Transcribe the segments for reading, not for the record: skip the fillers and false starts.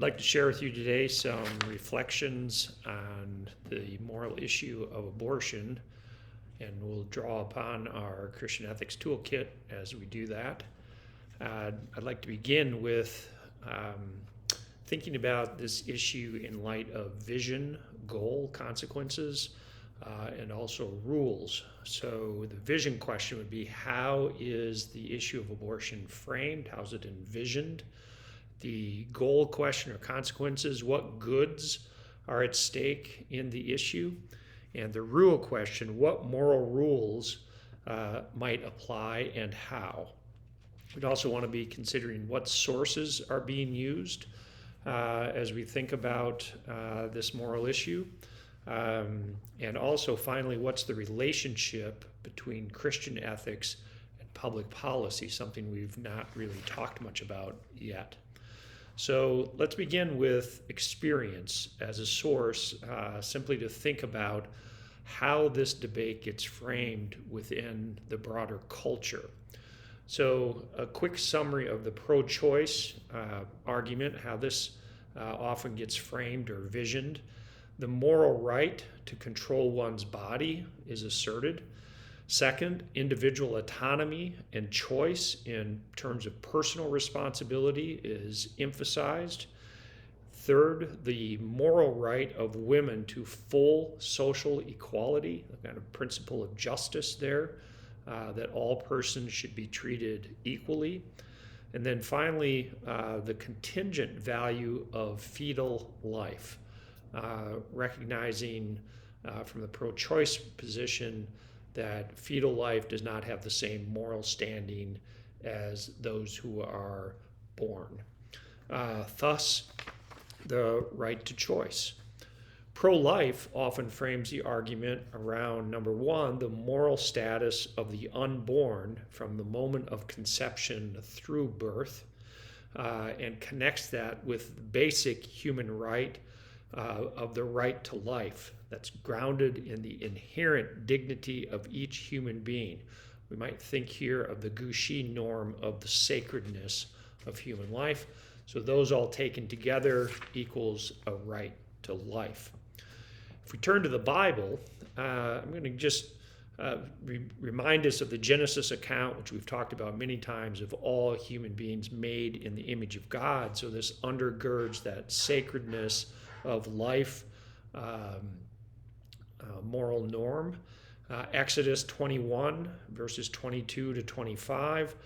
I'd like to share with you today some reflections on the moral issue of abortion, and we'll draw upon our Christian Ethics Toolkit as we do that. I'd like to begin with thinking about this issue in light of vision, goal, consequences, and also rules. So the vision question would be, how is the issue of abortion framed? How's it envisioned? The goal question or consequences, what goods are at stake in the issue? And the rule question, what moral rules might apply and how? We'd also want to be considering what sources are being used as we think about this moral issue. And also, finally, what's the relationship between Christian ethics and public policy, something we've not really talked much about yet. So let's begin with experience as a source, simply to think about how this debate gets framed within the broader culture. So a quick summary of the pro-choice argument, how this often gets framed or visioned. The moral right to control one's body is asserted. Second, individual autonomy and choice in terms of personal responsibility is emphasized. Third, the moral right of women to full social equality, the kind of principle of justice there, that all persons should be treated equally. And then finally, the contingent value of fetal life, recognizing from the pro-choice position that fetal life does not have the same moral standing as those who are born. Thus, the right to choice. Pro-life often frames the argument around, number one, the moral status of the unborn from the moment of conception through birth, and connects that with the basic human right of the right to life that's grounded in the inherent dignity of each human being. We might think here of the Gushy norm of the sacredness of human life. So those all taken together equals a right to life. If we turn to the Bible, I'm going to just remind us of the Genesis account, which we've talked about many times, of all human beings made in the image of God. So this undergirds that sacredness of life, moral norm. Exodus 21, verses 22 to 25,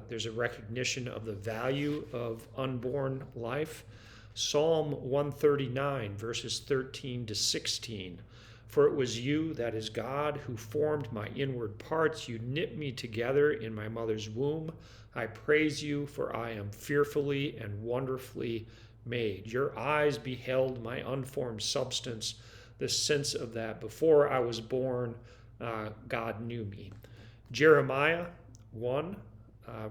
there's a recognition of the value of unborn life. Psalm 139, verses 13 to 16, for it was you, that is God, who formed my inward parts. You knit me together in my mother's womb. I praise you, for I am fearfully and wonderfully made. Your eyes beheld my unformed substance. The sense of that before I was born, God knew me. Jeremiah 1,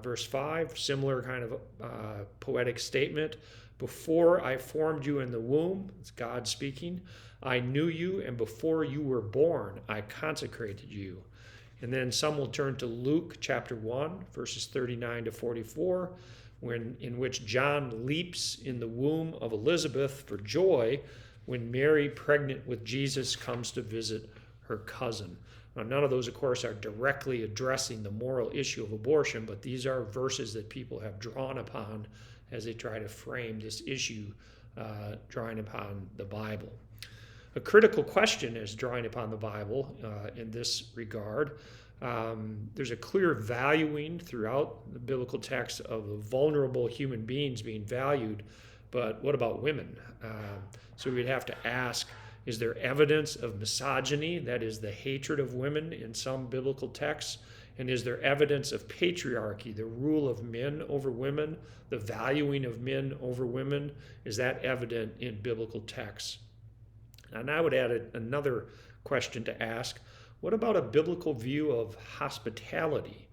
verse 5, similar kind of poetic statement. Before I formed you in the womb, it's God speaking, I knew you, and before you were born, I consecrated you. And then some will turn to Luke chapter 1, verses 39 to 44, in which John leaps in the womb of Elizabeth for joy when Mary, pregnant with Jesus, comes to visit her cousin. Now, none of those, of course, are directly addressing the moral issue of abortion, but these are verses that people have drawn upon as they try to frame this issue, drawing upon the Bible. A critical question is drawing upon the Bible in this regard. There's a clear valuing throughout the biblical text of the vulnerable human beings being valued, but what about women? So we'd have to ask, is there evidence of misogyny, that is the hatred of women in some biblical texts? And is there evidence of patriarchy, the rule of men over women, the valuing of men over women? Is that evident in biblical texts? And I would add another question to ask, what about a biblical view of hospitality?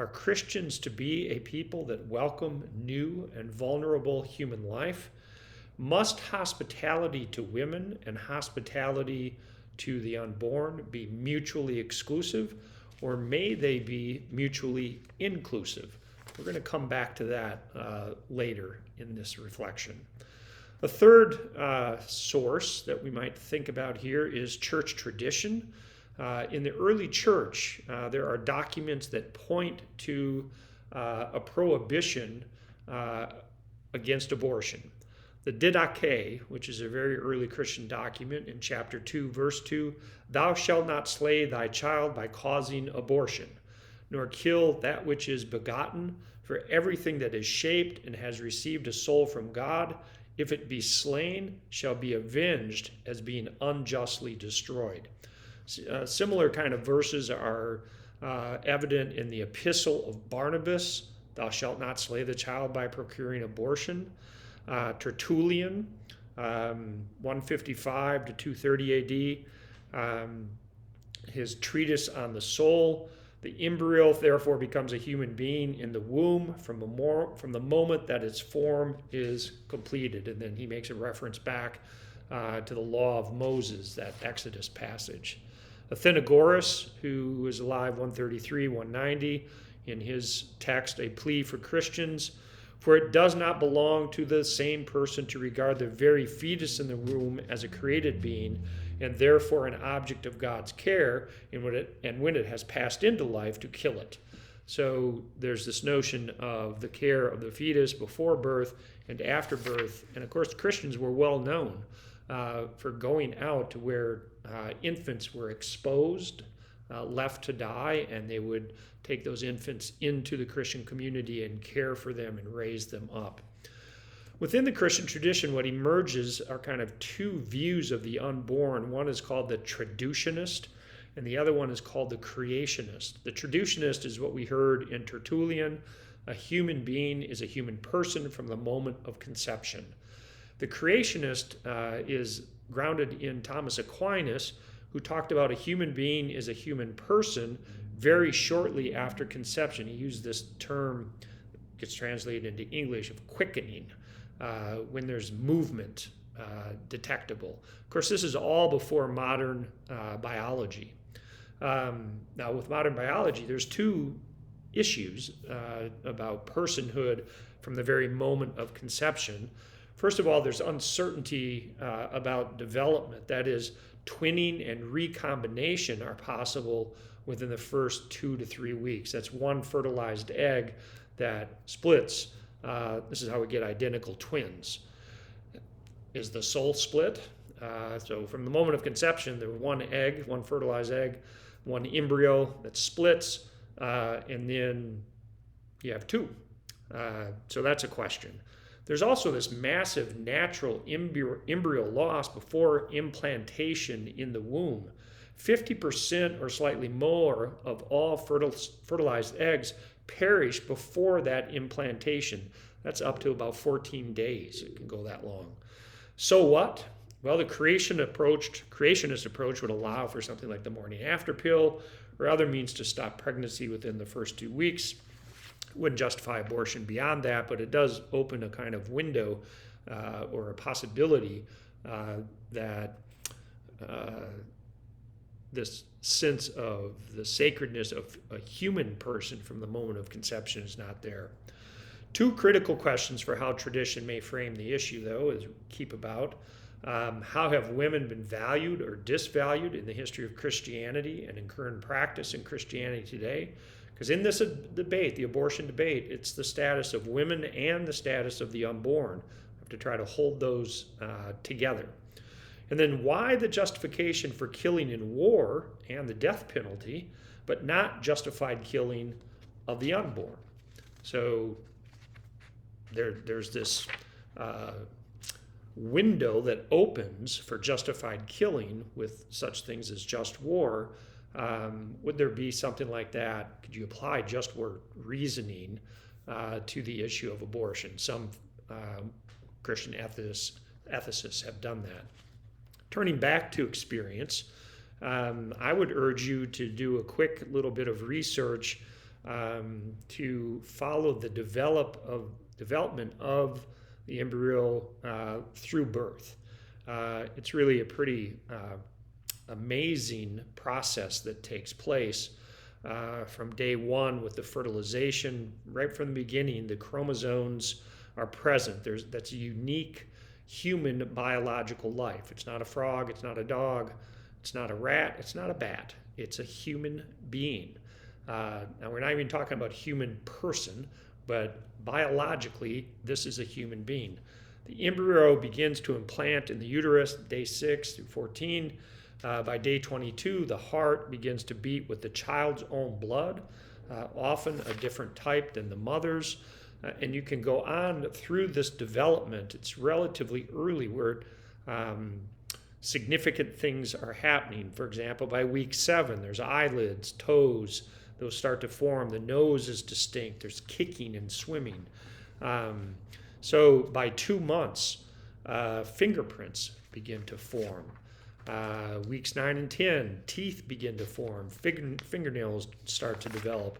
Are Christians to be a people that welcome new and vulnerable human life? Must hospitality to women and hospitality to the unborn be mutually exclusive, or may they be mutually inclusive? We're going to come back to that later in this reflection. A third source that we might think about here is church tradition. In the early church, there are documents that point to a prohibition against abortion. The Didache, which is a very early Christian document in chapter 2, verse 2, "Thou shalt not slay thy child by causing abortion, nor kill that which is begotten, for everything that is shaped and has received a soul from God, if it be slain, shall be avenged as being unjustly destroyed." Similar kind of verses are evident in the epistle of Barnabas, "Thou shalt not slay the child by procuring abortion." Tertullian, 155 to 230 AD, his treatise on the soul, "The embryo therefore becomes a human being in the womb from the moment that its form is completed." And then he makes a reference back to the law of Moses, that Exodus passage. Athenagoras, who was alive 133, 190, in his text, "A Plea for Christians," "For it does not belong to the same person to regard the very fetus in the womb as a created being, and therefore an object of God's care, and when it has passed into life, to kill it." So there's this notion of the care of the fetus before birth and after birth. And of course, Christians were well known for going out to where infants were exposed, left to die, and they would take those infants into the Christian community and care for them and raise them up. Within the Christian tradition, what emerges are kind of two views of the unborn. One is called the traducianist, and the other one is called the creationist. The traducianist is what we heard in Tertullian: a human being is a human person from the moment of conception. The creationist is grounded in Thomas Aquinas, who talked about a human being is a human person very shortly after conception. He used this term, gets translated into English, of quickening, when there's movement detectable. Of course, this is all before modern biology. Now, with modern biology, there's two issues about personhood from the very moment of conception. First of all, there's uncertainty about development. That is, twinning and recombination are possible within the first 2 to 3 weeks. That's one fertilized egg that splits. This is how we get identical twins. Is the soul split? So from the moment of conception, there was one egg, one fertilized egg, one embryo that splits, and then you have two. So that's a question. There's also this massive natural embryo loss before implantation in the womb. 50% or slightly more of all fertilized eggs perish before that implantation. That's up to about 14 days. It can go that long. So what? Well, the creationist approach would allow for something like the morning after pill or other means to stop pregnancy within the first 2 weeks. Wouldn't justify abortion beyond that, but it does open a kind of window or a possibility that this sense of the sacredness of a human person from the moment of conception is not there. Two critical questions for how tradition may frame the issue, though, is keep about. How have women been valued or disvalued in the history of Christianity and in current practice in Christianity today? Because in this debate, the abortion debate, it's the status of women and the status of the unborn. We have to try to hold those together. And then why the justification for killing in war and the death penalty, but not justified killing of the unborn? So there's this window that opens for justified killing with such things as just war. Would there be something like that? Could you apply just war reasoning to the issue of abortion? Some Christian ethicists have done that. Turning back to experience, I would urge you to do a quick little bit of research to follow the development of the embryo through birth. It's really a pretty amazing process that takes place. from day one with the fertilization. Right from the beginning, the chromosomes are present. That's a unique human biological life. It's not a frog, it's not a dog, it's not a rat, it's not a bat. It's a human being. Now, we're not even talking about human person, but biologically, this is a human being. The embryo begins to implant in the uterus day 6 through 14. By day 22, the heart begins to beat with the child's own blood, often a different type than the mother's. And you can go on through this development. It's relatively early where significant things are happening. For example, by week 7, there's eyelids, toes, those start to form. The nose is distinct. There's kicking and swimming. So by 2 months, fingerprints begin to form. Weeks 9 and 10, teeth begin to form. Fingernails start to develop.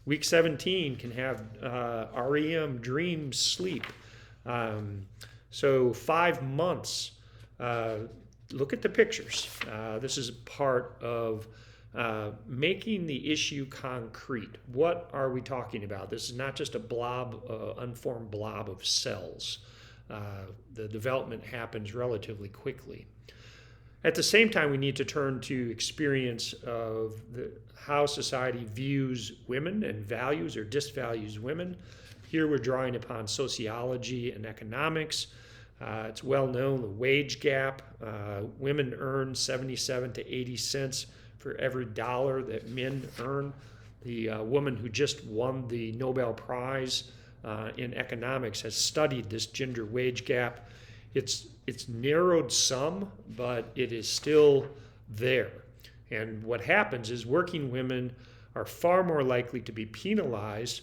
Week 17 can have REM, dream, sleep. So 5 months, look at the pictures. This is part of making the issue concrete. What are we talking about? This is not just a blob, unformed blob of cells. The development happens relatively quickly. At the same time, we need to turn to experience of how society views women and values or disvalues women. Here we're drawing upon sociology and economics. It's well known, the wage gap. Women earn 77 to 80 cents for every dollar that men earn. The woman who just won the Nobel Prize in economics has studied this gender wage gap. It's narrowed some, but it is still there. And what happens is working women are far more likely to be penalized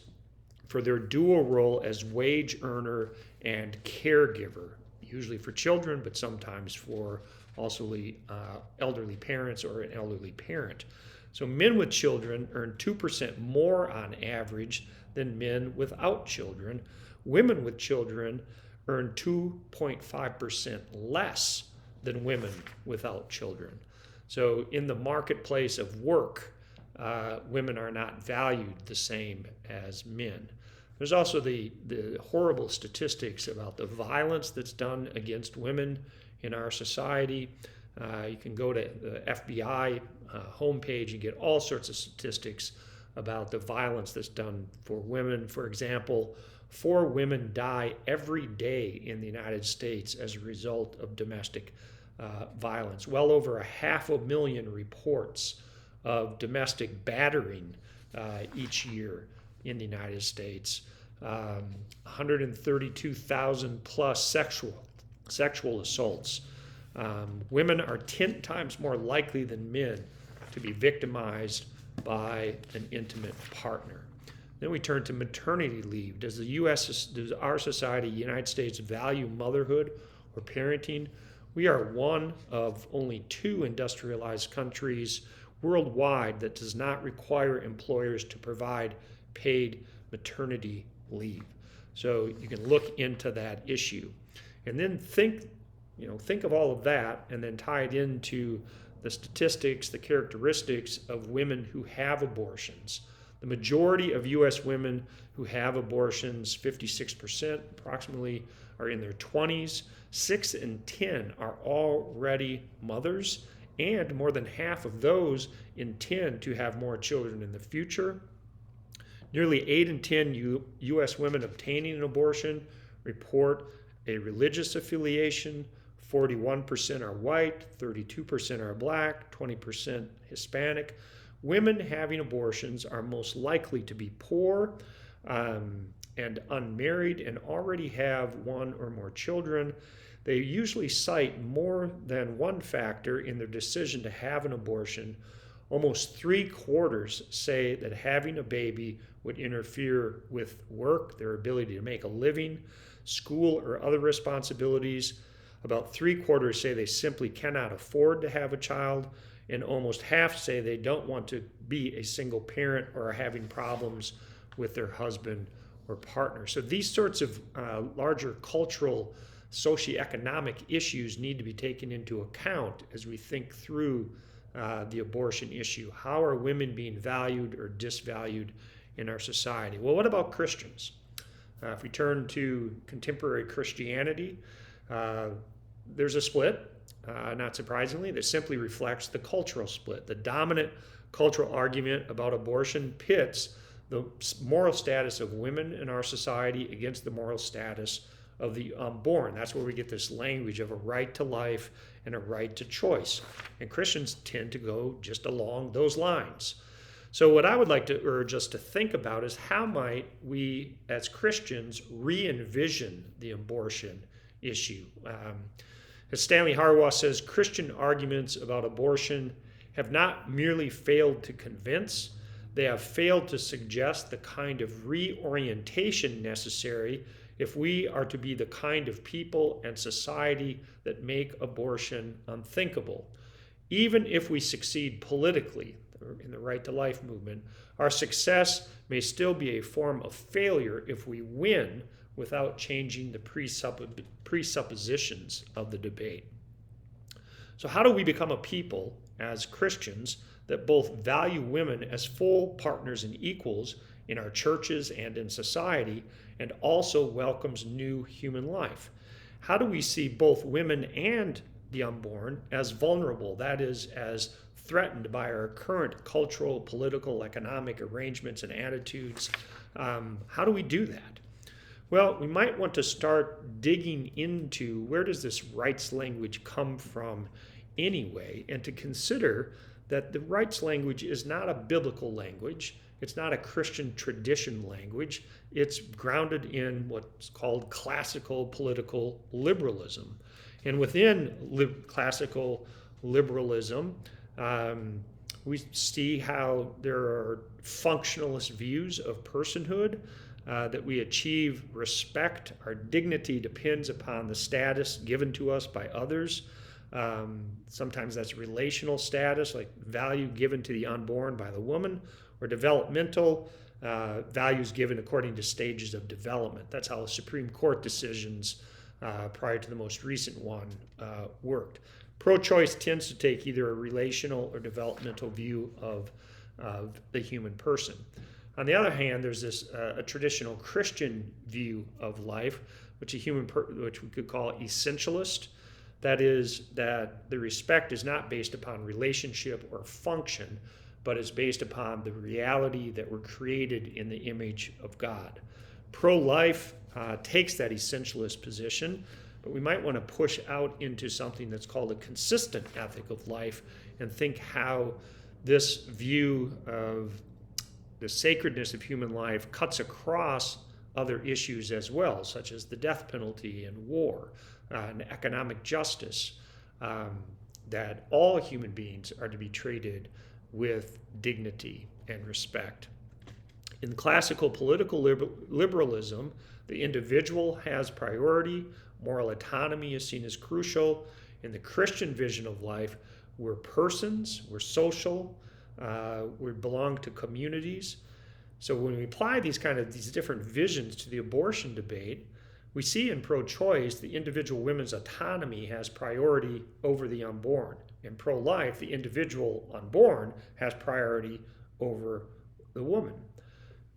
for their dual role as wage earner and caregiver, usually for children, but sometimes for also elderly parents or an elderly parent. So men with children earn 2% more on average than men without children. Women with children earn 2.5% less than women without children. So in the marketplace of work, women are not valued the same as men. There's also the horrible statistics about the violence that's done against women in our society. You can go to the FBI homepage and get all sorts of statistics about the violence that's done for women. For example, 4 women die every day in the United States as a result of domestic violence. Well over 500,000 reports of domestic battering each year in the United States. 132,000 plus sexual assaults. Women are 10 times more likely than men to be victimized by an intimate partner. Then we turn to maternity leave. Does our society, United States, value motherhood or parenting? We are one of only 2 industrialized countries worldwide that does not require employers to provide paid maternity leave. So you can look into that issue. And then think of all of that and then tie it into the statistics, the characteristics of women who have abortions. The majority of U.S. women who have abortions, 56% approximately, are in their 20s. 6 in 10 are already mothers, and more than half of those intend to have more children in the future. Nearly 8 in 10 U.S. women obtaining an abortion report a religious affiliation. 41% are white, 32% are black, 20% Hispanic. Women having abortions are most likely to be poor and unmarried and already have 1 or more children. They usually cite more than one factor in their decision to have an abortion. Almost 3/4 say that having a baby would interfere with work, their ability to make a living, school, or other responsibilities. About 3/4 say they simply cannot afford to have a child, and almost half say they don't want to be a single parent or are having problems with their husband or partner. So these sorts of larger cultural, socioeconomic issues need to be taken into account as we think through the abortion issue? How are women being valued or disvalued in our society? Well, what about Christians? If we turn to contemporary Christianity, there's a split, not surprisingly, that simply reflects the cultural split. The dominant cultural argument about abortion pits the moral status of women in our society against the moral status of the unborn. That's where we get this language of a right to life and a right to choice. And Christians tend to go just along those lines. So what I would like to urge us to think about is how might we as Christians re-envision the abortion issue. As Stanley Harwath says, Christian arguments about abortion have not merely failed to convince, they have failed to suggest the kind of reorientation necessary if we are to be the kind of people and society that make abortion unthinkable. Even if we succeed politically in the Right to Life movement, our success may still be a form of failure if we win without changing the presuppositions of the debate. So how do we become a people as Christians that both value women as full partners and equals in our churches and in society, and also welcomes new human life? How do we see both women and the unborn as vulnerable, that is, as threatened by our current cultural, political, economic arrangements and attitudes? How do we do that? Well, we might want to start digging into where does this rights language come from anyway, and to consider that the rights language is not a biblical language. It's not a Christian tradition language. It's grounded in what's called classical political liberalism. And within classical liberalism, we see how there are functionalist views of personhood, that we achieve respect. Our dignity depends upon the status given to us by others. Sometimes that's relational status, like value given to the unborn by the woman, or developmental values given according to stages of development. That's how the Supreme Court decisions prior to the most recent one worked. Pro-choice tends to take either a relational or developmental view of the human person. On the other hand, there's this a traditional Christian view of life, which which we could call essentialist. That is, that the respect is not based upon relationship or function, but is based upon the reality that we're created in the image of God. Pro-life takes that essentialist position, but we might want to push out into something that's called a consistent ethic of life and think how this view of the sacredness of human life cuts across other issues as well, such as the death penalty and war and economic justice, that all human beings are to be treated with dignity and respect. In classical political liberalism, the individual has priority, moral autonomy is seen as crucial. In the Christian vision of life, we're persons, we're social, we belong to communities. So when we apply these different visions to the abortion debate, we see in pro-choice the individual woman's autonomy has priority over the unborn. In pro-life, the individual unborn has priority over the woman.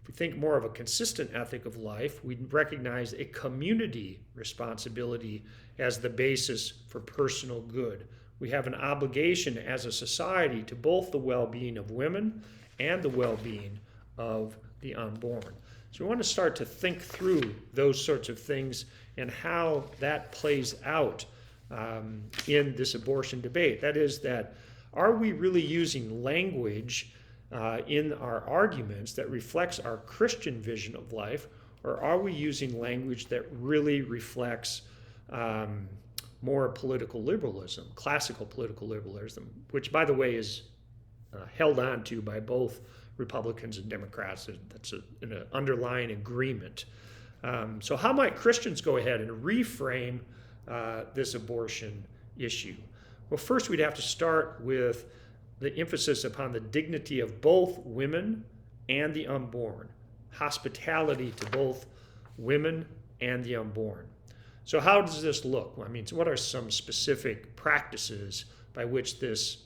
If we think more of a consistent ethic of life, we recognize a community responsibility as the basis for personal good. We have an obligation as a society to both the well-being of women and the well-being of the unborn. So we want to start to think through those sorts of things and how that plays out in this abortion debate. That is, that are we really using language in our arguments that reflects our Christian vision of life, or are we using language that really reflects more political liberalism, classical political liberalism, which, by the way, is held on to by both Republicans and Democrats? That's an underlying agreement. So how might Christians go ahead and reframe this abortion issue? Well, first we'd have to start with the emphasis upon the dignity of both women and the unborn, hospitality to both women and the unborn. So how does this look? I mean, what are some specific practices by which this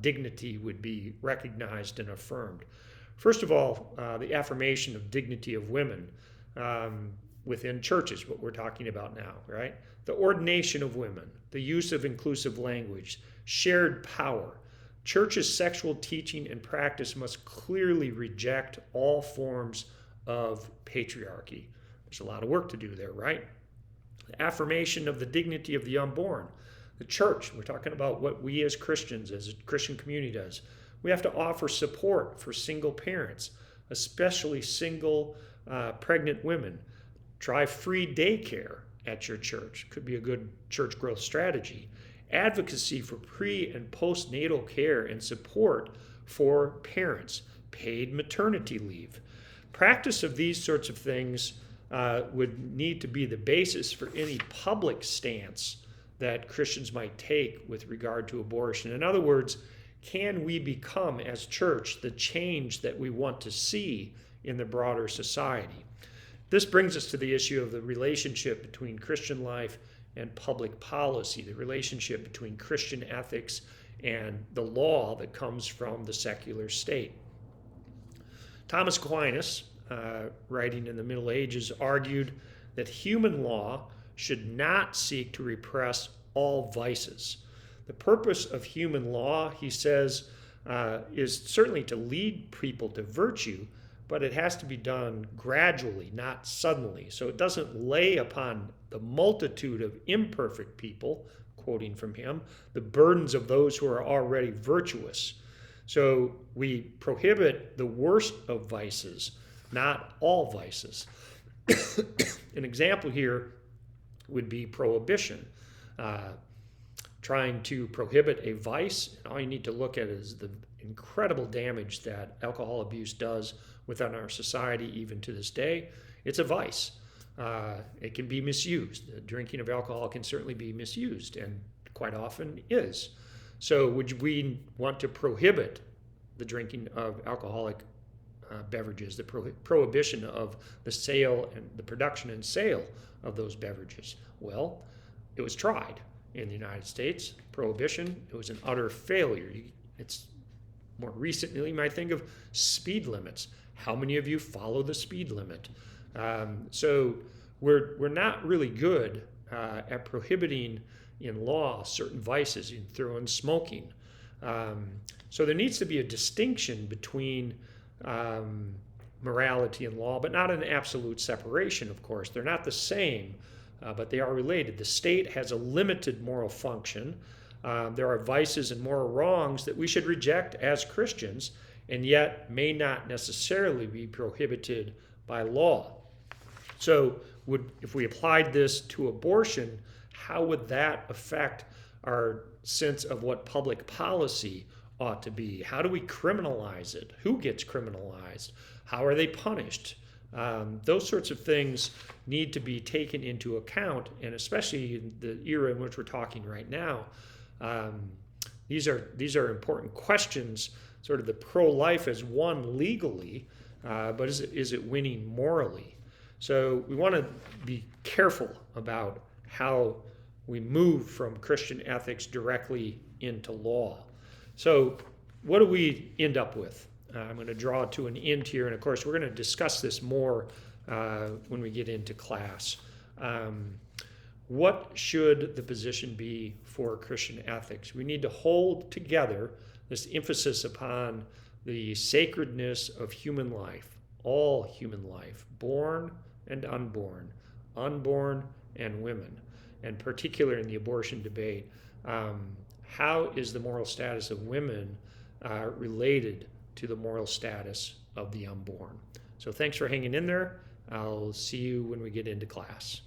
dignity would be recognized and affirmed. First of all, the affirmation of dignity of women within churches, what we're talking about now, right? The ordination of women, the use of inclusive language, shared power. Church's sexual teaching and practice must clearly reject all forms of patriarchy. There's a lot of work to do there, right? The affirmation of the dignity of the unborn. The church, we're talking about what we as Christians, as a Christian community does. We have to offer support for single parents, especially single pregnant women. Try free daycare at your church. Could be a good church growth strategy. Advocacy for pre- and postnatal care and support for parents. Paid maternity leave. Practice of these sorts of things would need to be the basis for any public stance that Christians might take with regard to abortion. In other words, can we become, as church, the change that we want to see in the broader society? This brings us to the issue of the relationship between Christian life and public policy, the relationship between Christian ethics and the law that comes from the secular state. Thomas Aquinas, writing in the Middle Ages, argued that human law should not seek to repress all vices. The purpose of human law, he says, is certainly to lead people to virtue, but it has to be done gradually, not suddenly. So it doesn't lay upon the multitude of imperfect people, quoting from him, the burdens of those who are already virtuous. So we prohibit the worst of vices, not all vices. An example here would be prohibition. Trying to prohibit a vice, all you need to look at is the incredible damage that alcohol abuse does within our society even to this day. It's a vice. It can be misused. The drinking of alcohol can certainly be misused and quite often is. So would we want to prohibit the drinking of alcoholic beverages, the prohibition of the sale and the production and sale of those beverages? Well, it was tried in the United States. Prohibition, it was an utter failure. It's more recently, you might think of speed limits. How many of you follow the speed limit? So we're not really good at prohibiting in law certain vices. You can throw in smoking. So there needs to be a distinction between morality and law, but not an absolute separation, of course. They're not the same, but they are related. The state has a limited moral function. There are vices and moral wrongs that we should reject as Christians, and yet may not necessarily be prohibited by law. So if we applied this to abortion, how would that affect our sense of what public policy ought to be? How do we criminalize it? Who gets criminalized? How are they punished? Those sorts of things need to be taken into account, and especially in the era in which we're talking right now, these are important questions. Sort of the pro-life has won legally, but is it winning morally? So we want to be careful about how we move from Christian ethics directly into law. So what do we end up with? I'm going to draw to an end here, and of course we're going to discuss this more when we get into class. What should the position be for Christian ethics? We need to hold together this emphasis upon the sacredness of human life, all human life, born and unborn and women, and particularly in the abortion debate. How is the moral status of women related to the moral status of the unborn? So thanks for hanging in there. I'll see you when we get into class.